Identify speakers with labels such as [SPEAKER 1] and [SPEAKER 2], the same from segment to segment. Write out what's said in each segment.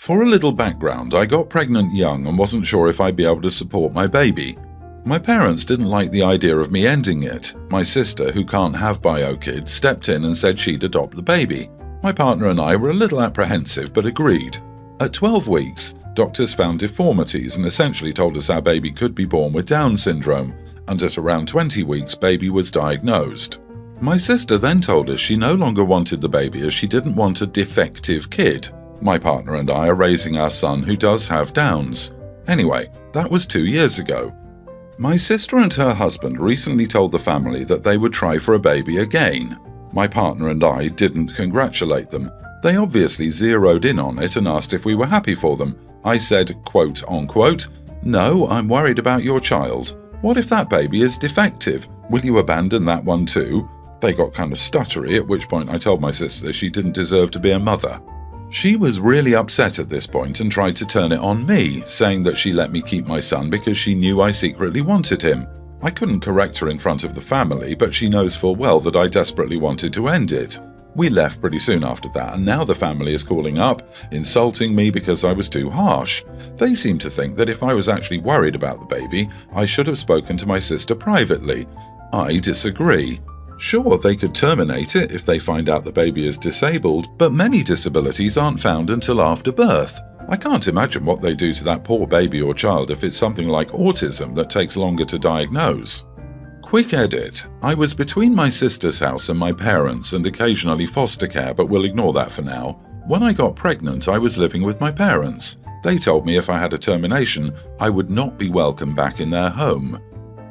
[SPEAKER 1] For a little background, I got pregnant young and wasn't sure if I'd be able to support my baby. My parents didn't like the idea of me ending it. My sister, who can't have bio kids, stepped in and said she'd adopt the baby. My partner and I were a little apprehensive but agreed. At 12 weeks, doctors found deformities and essentially told us our baby could be born with Down syndrome, and at around 20 weeks, baby was diagnosed. My sister then told us she no longer wanted the baby as she didn't want a defective kid. My partner and I are raising our son who does have Downs. Anyway, that was 2 years ago. My sister and her husband recently told the family that they would try for a baby again. My partner and I didn't congratulate them. They obviously zeroed in on it and asked if we were happy for them. I said, quote unquote, "No, I'm worried about your child. What if that baby is defective? Will you abandon that one too?" They got kind of stuttery, at which point I told my sister she didn't deserve to be a mother. She was really upset at this point and tried to turn it on me, saying that she let me keep my son because she knew I secretly wanted him. I couldn't correct her in front of the family, but she knows full well that I desperately wanted to end it. We left pretty soon after that, and now the family is calling up, insulting me because I was too harsh. They seem to think that if I was actually worried about the baby, I should have spoken to my sister privately. I disagree. Sure, they could terminate it if they find out the baby is disabled, but many disabilities aren't found until after birth. I can't imagine what they do to that poor baby or child if it's something like autism that takes longer to diagnose. Quick edit. I was between my sister's house and my parents and occasionally foster care, but we'll ignore that for now. When I got pregnant, I was living with my parents. They told me if I had a termination, I would not be welcome back in their home.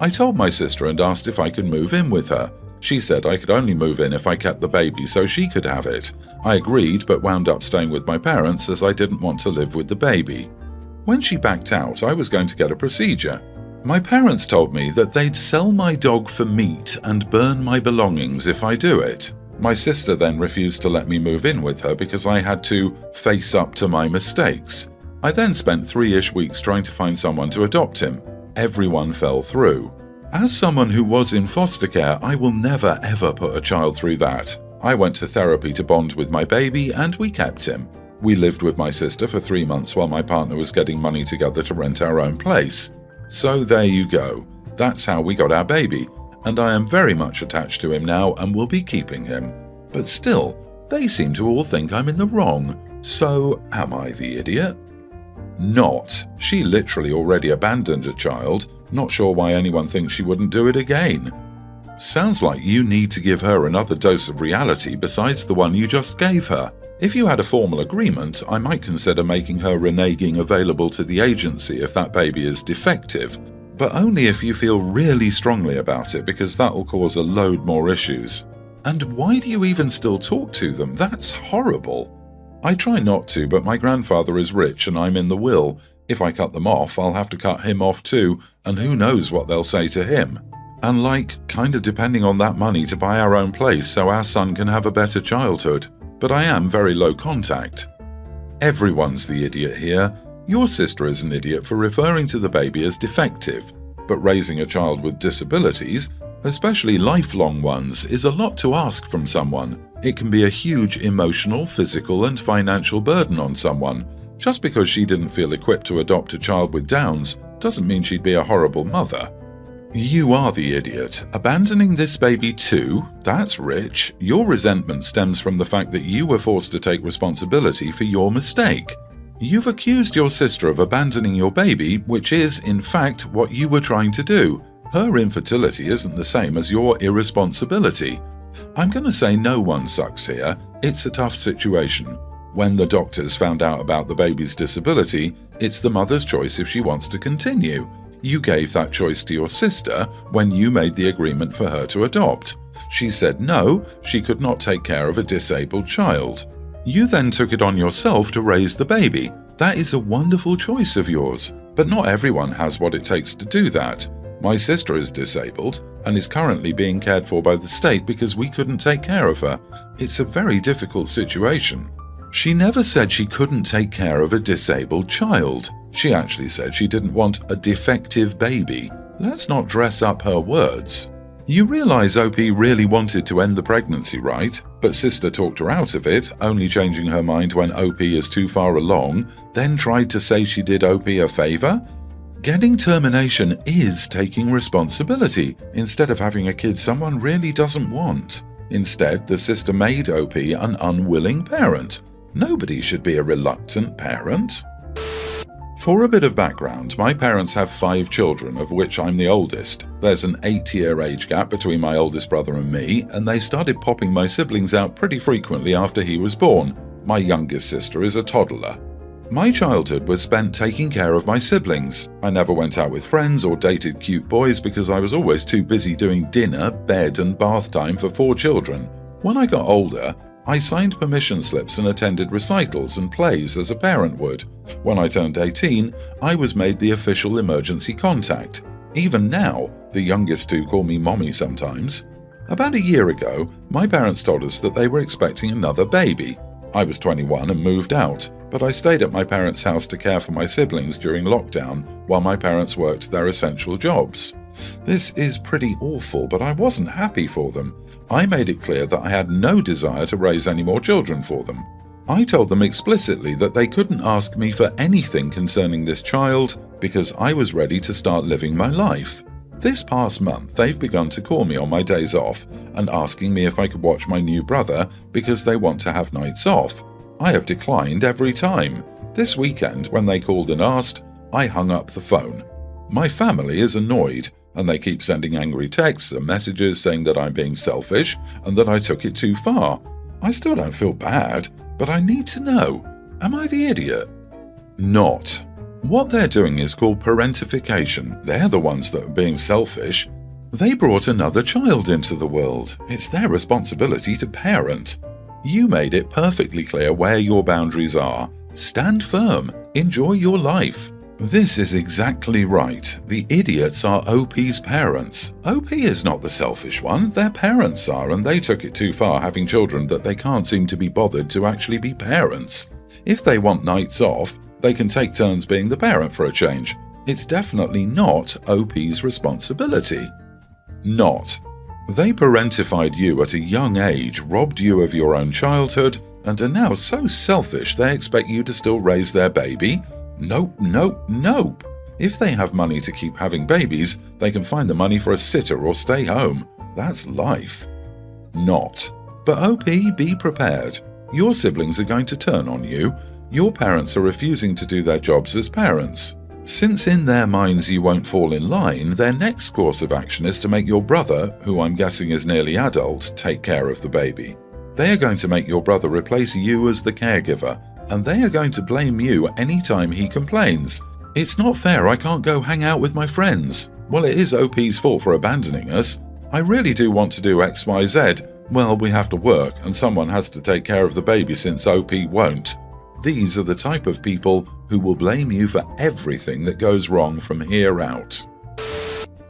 [SPEAKER 1] I told my sister and asked if I could move in with her. She said I could only move in if I kept the baby so she could have it. I agreed but wound up staying with my parents as I didn't want to live with the baby. When she backed out, I was going to get a procedure. My parents told me that they'd sell my dog for meat and burn my belongings if I do it. My sister then refused to let me move in with her because I had to face up to my mistakes. I then spent 3-ish weeks trying to find someone to adopt him. Everyone fell through. As someone who was in foster care, I will never ever put a child through that. I went to therapy to bond with my baby and we kept him. We lived with my sister for 3 months while my partner was getting money together to rent our own place. So there you go. That's how we got our baby, and I am very much attached to him now and will be keeping him. But still, they seem to all think I'm in the wrong. So am I the idiot? Not. She literally already abandoned a child. Not sure why anyone thinks she wouldn't do it again. Sounds like you need to give her another dose of reality besides the one you just gave her. If you had a formal agreement, I might consider making her reneging available to the agency if that baby is defective, but only if you feel really strongly about it because that'll cause a load more issues. And why do you even still talk to them? That's horrible. I try not to, but my grandfather is rich and I'm in the will. If I cut them off, I'll have to cut him off too, and who knows what they'll say to him. And kind of depending on that money to buy our own place so our son can have a better childhood. But I am very low contact. Everyone's the idiot here. Your sister is an idiot for referring to the baby as defective, but raising a child with disabilities, especially lifelong ones, is a lot to ask from someone. It can be a huge emotional, physical, and financial burden on someone. Just because she didn't feel equipped to adopt a child with Downs doesn't mean she'd be a horrible mother. You are the idiot. Abandoning this baby too? That's rich. Your resentment stems from the fact that you were forced to take responsibility for your mistake. You've accused your sister of abandoning your baby, which is, in fact, what you were trying to do. Her infertility isn't the same as your irresponsibility. I'm going to say no one sucks here. It's a tough situation. When the doctors found out about the baby's disability, it's the mother's choice if she wants to continue. You gave that choice to your sister when you made the agreement for her to adopt. She said no, she could not take care of a disabled child. You then took it on yourself to raise the baby. That is a wonderful choice of yours, but not everyone has what it takes to do that. My sister is disabled and is currently being cared for by the state because we couldn't take care of her. It's a very difficult situation. She never said she couldn't take care of a disabled child. She actually said she didn't want a defective baby. Let's not dress up her words. You realize OP really wanted to end the pregnancy, right? But sister talked her out of it, only changing her mind when OP is too far along, then tried to say she did OP a favor? Getting termination is taking responsibility, instead of having a kid someone really doesn't want. Instead, the sister made OP an unwilling parent. Nobody should be a reluctant parent. For a bit of background, my parents have 5 children, of which I'm the oldest. There's an 8-year age gap between my oldest brother and me, and they started popping my siblings out pretty frequently after he was born. My youngest sister is a toddler. My childhood was spent taking care of my siblings. I never went out with friends or dated cute boys because I was always too busy doing dinner, bed, and bath time for 4 children. When I got older, I signed permission slips and attended recitals and plays as a parent would. When I turned 18, I was made the official emergency contact. Even now, the youngest 2 call me mommy sometimes. About a year ago, my parents told us that they were expecting another baby. I was 21 and moved out, but I stayed at my parents' house to care for my siblings during lockdown while my parents worked their essential jobs. This is pretty awful, but I wasn't happy for them. I made it clear that I had no desire to raise any more children for them. I told them explicitly that they couldn't ask me for anything concerning this child because I was ready to start living my life. This past month, they've begun to call me on my days off and asking me if I could watch my new brother because they want to have nights off. I have declined every time. This weekend, when they called and asked, I hung up the phone. My family is annoyed, and they keep sending angry texts and messages saying that I'm being selfish and that I took it too far. I still don't feel bad, but I need to know, am I the idiot? Not. What they're doing is called parentification. They're the ones that are being selfish. They brought another child into the world. It's their responsibility to parent. You made it perfectly clear where your boundaries are. Stand firm. Enjoy your life. This is exactly right. The idiots are OP's parents. OP is not the selfish one. Their parents are, and they took it too far having children that they can't seem to be bothered to actually be parents. If they want nights off, they can take turns being the parent for a change. It's definitely not OP's responsibility. Not. They parentified you at a young age, robbed you of your own childhood, and are now so selfish they expect you to still raise their baby? Nope, nope, nope. If they have money to keep having babies, they can find the money for a sitter or stay home. That's life. Not. But OP, be prepared. Your siblings are going to turn on you. Your parents are refusing to do their jobs as parents. Since in their minds you won't fall in line, their next course of action is to make your brother, who I'm guessing is nearly adult, take care of the baby. They are going to make your brother replace you as the caregiver, and they are going to blame you anytime he complains. It's not fair, I can't go hang out with my friends. Well, it is OP's fault for abandoning us. I really do want to do XYZ. Well, we have to work, and someone has to take care of the baby since OP won't. These are the type of people who will blame you for everything that goes wrong from here out.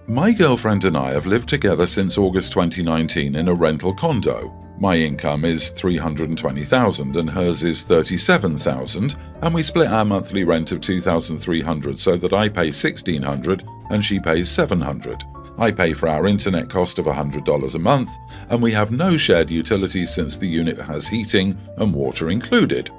[SPEAKER 1] My girlfriend and I have lived together since August 2019 in a rental condo. My income is $320,000 and hers is $37,000, and we split our monthly rent of $2,300 so that I pay $1,600 and she pays $700. I pay for our internet cost of $100 a month, and we have no shared utilities since the unit has heating and water included.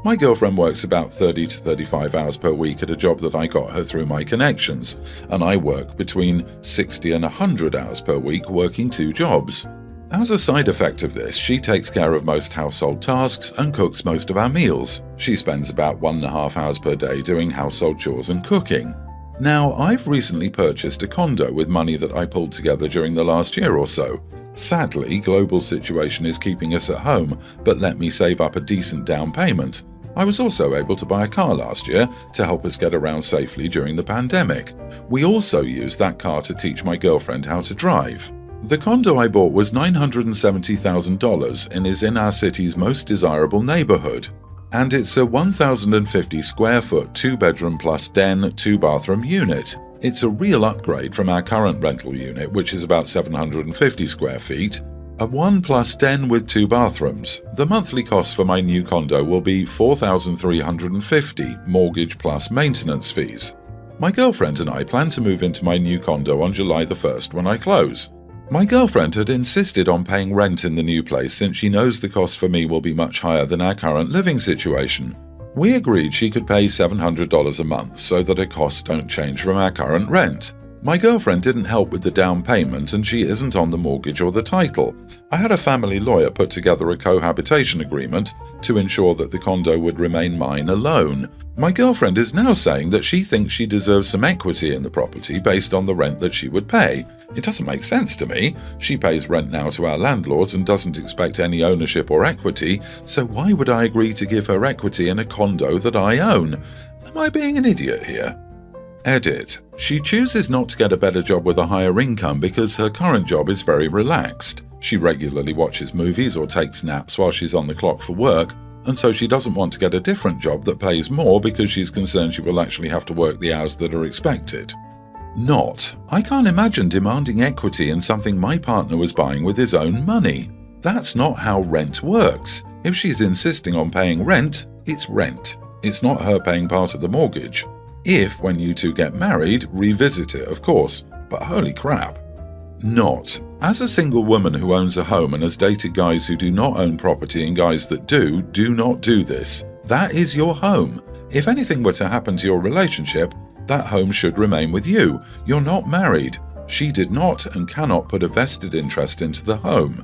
[SPEAKER 1] My girlfriend works about 30 to 35 hours per week at a job that I got her through my connections, and I work between 60 and 100 hours per week working 2 jobs. As a side effect of this, she takes care of most household tasks and cooks most of our meals. She spends about 1.5 hours per day doing household chores and cooking. Now, I've recently purchased a condo with money that I pulled together during the last year or so. Sadly, global situation is keeping us at home, but let me save up a decent down payment. I was also able to buy a car last year to help us get around safely during the pandemic. We also used that car to teach my girlfriend how to drive. The condo I bought was $970,000 and is in our city's most desirable neighborhood. And it's a 1,050 square foot 2-bedroom plus den 2-bathroom unit. It's a real upgrade from our current rental unit, which is about 750 square feet. A 1+ den with 2 bathrooms. The monthly cost for my new condo will be $4,350, mortgage plus maintenance fees. My girlfriend and I plan to move into my new condo on July the 1st when I close. My girlfriend had insisted on paying rent in the new place since she knows the cost for me will be much higher than our current living situation. We agreed she could pay $700 a month so that her costs don't change from our current rent. My girlfriend didn't help with the down payment and she isn't on the mortgage or the title. I had a family lawyer put together a cohabitation agreement to ensure that the condo would remain mine alone. My girlfriend is now saying that she thinks she deserves some equity in the property based on the rent that she would pay. It doesn't make sense to me. She pays rent now to our landlords and doesn't expect any ownership or equity, so why would I agree to give her equity in a condo that I own? Am I being an idiot here? Edit. She chooses not to get a better job with a higher income because her current job is very relaxed. She regularly watches movies or takes naps while she's on the clock for work, and so she doesn't want to get a different job that pays more because she's concerned she will actually have to work the hours that are expected. Not. I can't imagine demanding equity in something my partner was buying with his own money. That's not how rent works. If she's insisting on paying rent, it's rent. It's not her paying part of the mortgage. If, when you two get married, revisit it, of course, but holy crap. Not. As a single woman who owns a home and has dated guys who do not own property and guys that do not do this. That is your home. If anything were to happen to your relationship, that home should remain with you. You're not married. She did not and cannot put a vested interest into the home.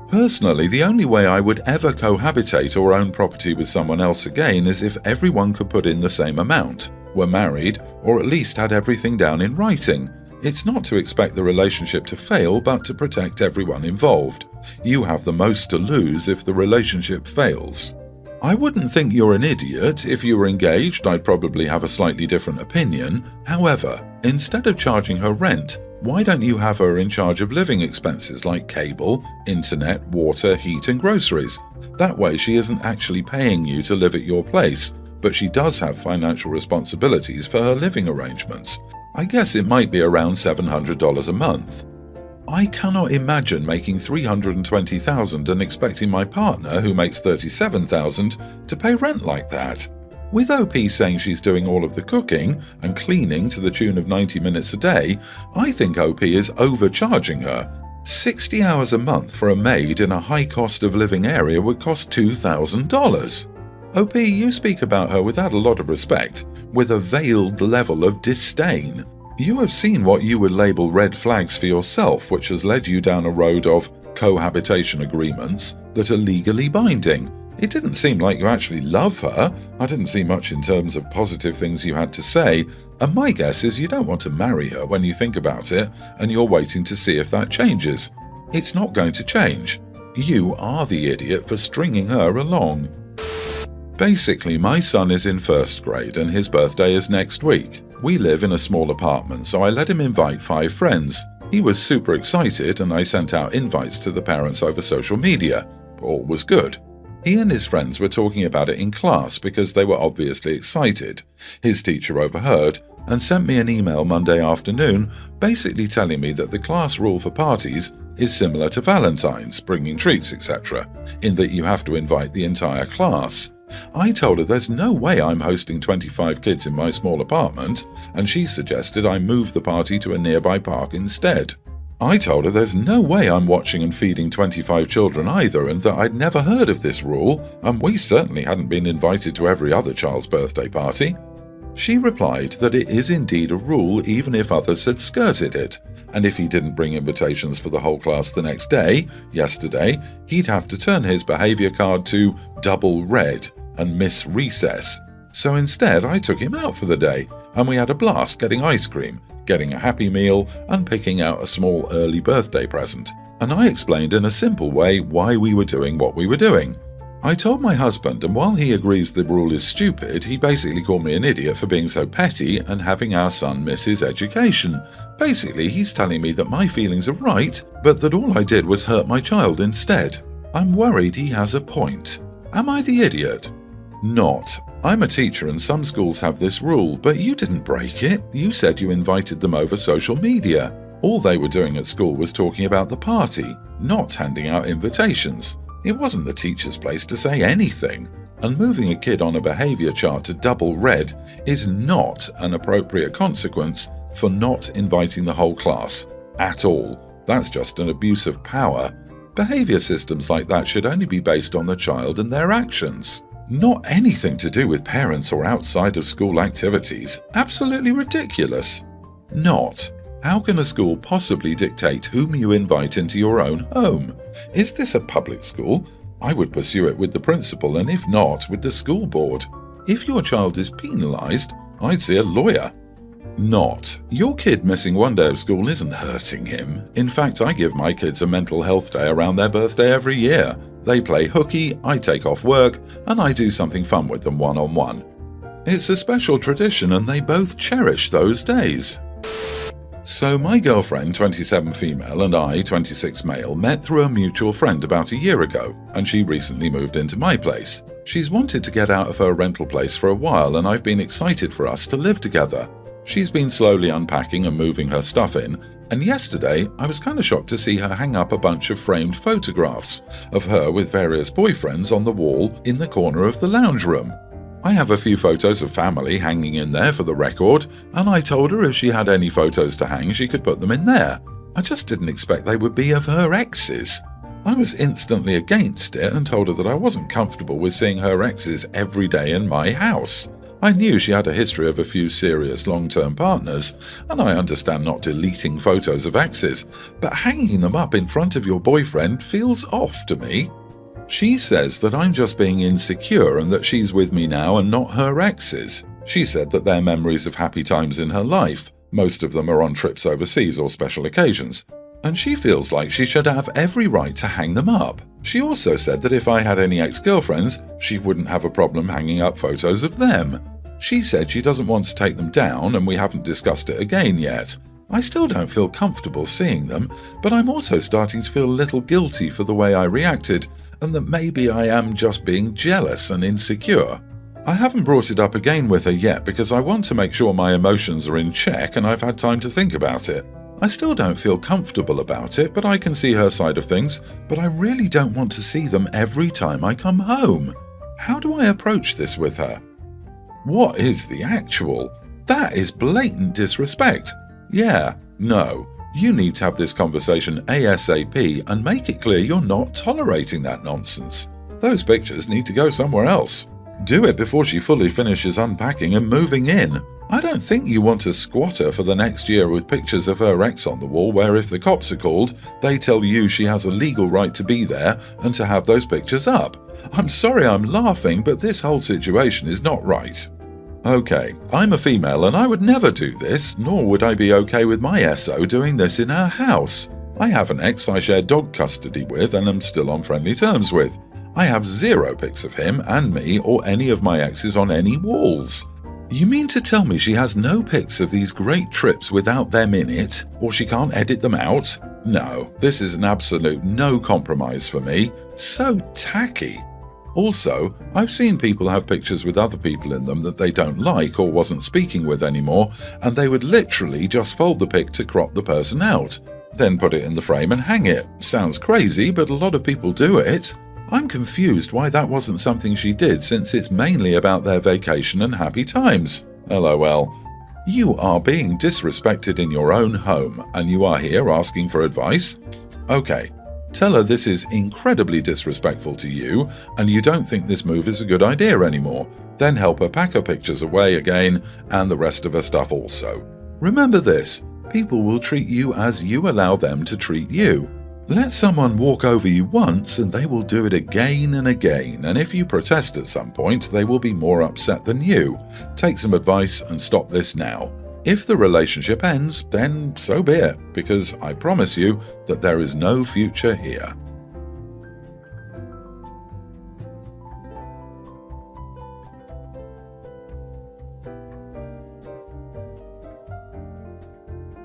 [SPEAKER 1] Personally, the only way I would ever cohabitate or own property with someone else again is if everyone could put in the same amount, were married, or at least had everything down in writing. It's not to expect the relationship to fail, but to protect everyone involved. You have the most to lose if the relationship fails. I wouldn't think you're an idiot. If you were engaged, I'd probably have a slightly different opinion. However, instead of charging her rent, why don't you have her in charge of living expenses like cable, internet, water, heat and groceries? That way she isn't actually paying you to live at your place, but she does have financial responsibilities for her living arrangements. I guess it might be around $700 a month. I cannot imagine making $320,000 and expecting my partner, who makes $37,000, to pay rent like that. With OP saying she's doing all of the cooking and cleaning to the tune of 90 minutes a day, I think OP is overcharging her. 60 hours a month for a maid in a high cost of living area would cost $2,000. OP, you speak about her without a lot of respect, with a veiled level of disdain. You have seen what you would label red flags for yourself, which has led you down a road of cohabitation agreements that are legally binding. It didn't seem like you actually love her. I didn't see much in terms of positive things you had to say, and my guess is you don't want to marry her when you think about it, and you're waiting to see if that changes. It's not going to change. You are the idiot for stringing her along. Basically, my son is in first grade and his birthday is next week. We live in a small apartment, so I let him invite 5 friends. He was super excited and I sent out invites to the parents over social media. All was good. He and his friends were talking about it in class because they were obviously excited. His teacher overheard and sent me an email Monday afternoon basically telling me that the class rule for parties is similar to Valentine's, bringing treats, etc., in that you have to invite the entire class. I told her there's no way I'm hosting 25 kids in my small apartment, and she suggested I move the party to a nearby park instead. I told her there's no way I'm watching and feeding 25 children either, and that I'd never heard of this rule, and we certainly hadn't been invited to every other child's birthday party. She replied that it is indeed a rule even if others had skirted it, and if he didn't bring invitations for the whole class the next day, yesterday, he'd have to turn his behaviour card to double red and miss recess. So instead I took him out for the day, and we had a blast getting ice cream, getting a Happy Meal and picking out a small early birthday present. And I explained in a simple way why we were doing what we were doing. I told my husband, and while he agrees the rule is stupid, he basically called me an idiot for being so petty and having our son miss his education. Basically, he's telling me that my feelings are right, but that all I did was hurt my child instead. I'm worried he has a point. Am I the idiot? Not. I'm a teacher and some schools have this rule, but you didn't break it. You said you invited them over social media. All they were doing at school was talking about the party, not handing out invitations. It wasn't the teacher's place to say anything. And moving a kid on a behaviour chart to double red is not an appropriate consequence for not inviting the whole class. At all. That's just an abuse of power. Behavior systems like that should only be based on the child and their actions. Not anything to do with parents or outside of school activities. Absolutely ridiculous. Not. How can a school possibly dictate whom you invite into your own home? Is this a public school? I would pursue it with the principal, and if not, with the school board. If your child is penalised, I'd see a lawyer. Not. Your kid missing one day of school isn't hurting him. In fact, I give my kids a mental health day around their birthday every year. They play hooky, I take off work, and I do something fun with them one-on-one. It's a special tradition and they both cherish those days. So my girlfriend, 27 female, and I, 26 male, met through a mutual friend about a year ago, and she recently moved into my place. She's wanted to get out of her rental place for a while, and I've been excited for us to live together. She's been slowly unpacking and moving her stuff in, and yesterday I was kind of shocked to see her hang up a bunch of framed photographs of her with various boyfriends on the wall in the corner of the lounge room. I have a few photos of family hanging in there for the record, and I told her if she had any photos to hang, she could put them in there. I just didn't expect they would be of her exes. I was instantly against it and told her that I wasn't comfortable with seeing her exes every day in my house. I knew she had a history of a few serious long-term partners, and I understand not deleting photos of exes, but hanging them up in front of your boyfriend feels off to me. She says that I'm just being insecure and that she's with me now and not her exes. She said that they're memories of happy times in her life. Most of them are on trips overseas or special occasions. And she feels like she should have every right to hang them up. She also said that if I had any ex-girlfriends, she wouldn't have a problem hanging up photos of them. She said she doesn't want to take them down and we haven't discussed it again yet. I still don't feel comfortable seeing them, but I'm also starting to feel a little guilty for the way I reacted, and that maybe I am just being jealous and insecure. I haven't brought it up again with her yet because I want to make sure my emotions are in check and I've had time to think about it. I still don't feel comfortable about it, but I can see her side of things, but I really don't want to see them every time I come home. How do I approach this with her? What is the actual? That is blatant disrespect. Yeah, no. You need to have this conversation ASAP and make it clear you're not tolerating that nonsense. Those pictures need to go somewhere else. Do it before she fully finishes unpacking and moving in. I don't think you want to squat her for the next year with pictures of her ex on the wall where if the cops are called, they tell you she has a legal right to be there and to have those pictures up. I'm sorry I'm laughing, but this whole situation is not right. Okay, I'm a female and I would never do this, nor would I be okay with my SO doing this in our house. I have an ex I share dog custody with and am still on friendly terms with. I have 0 pics of him and me or any of my exes on any walls. You mean to tell me she has no pics of these great trips without them in it, or she can't edit them out? No, this is an absolute no compromise for me. So tacky. Also, I've seen people have pictures with other people in them that they don't like or wasn't speaking with anymore, and they would literally just fold the pic to crop the person out, then put it in the frame and hang it. Sounds crazy, but a lot of people do it. I'm confused why that wasn't something she did, since it's mainly about their vacation and happy times. LOL. You are being disrespected in your own home, and you are here asking for advice? Okay. Tell her this is incredibly disrespectful to you and you don't think this move is a good idea anymore. Then help her pack her pictures away again and the rest of her stuff also. Remember this, people will treat you as you allow them to treat you. Let someone walk over you once and they will do it again and again, and if you protest at some point, they will be more upset than you. Take some advice and stop this now. If the relationship ends, then so be it, because I promise you that there is no future here.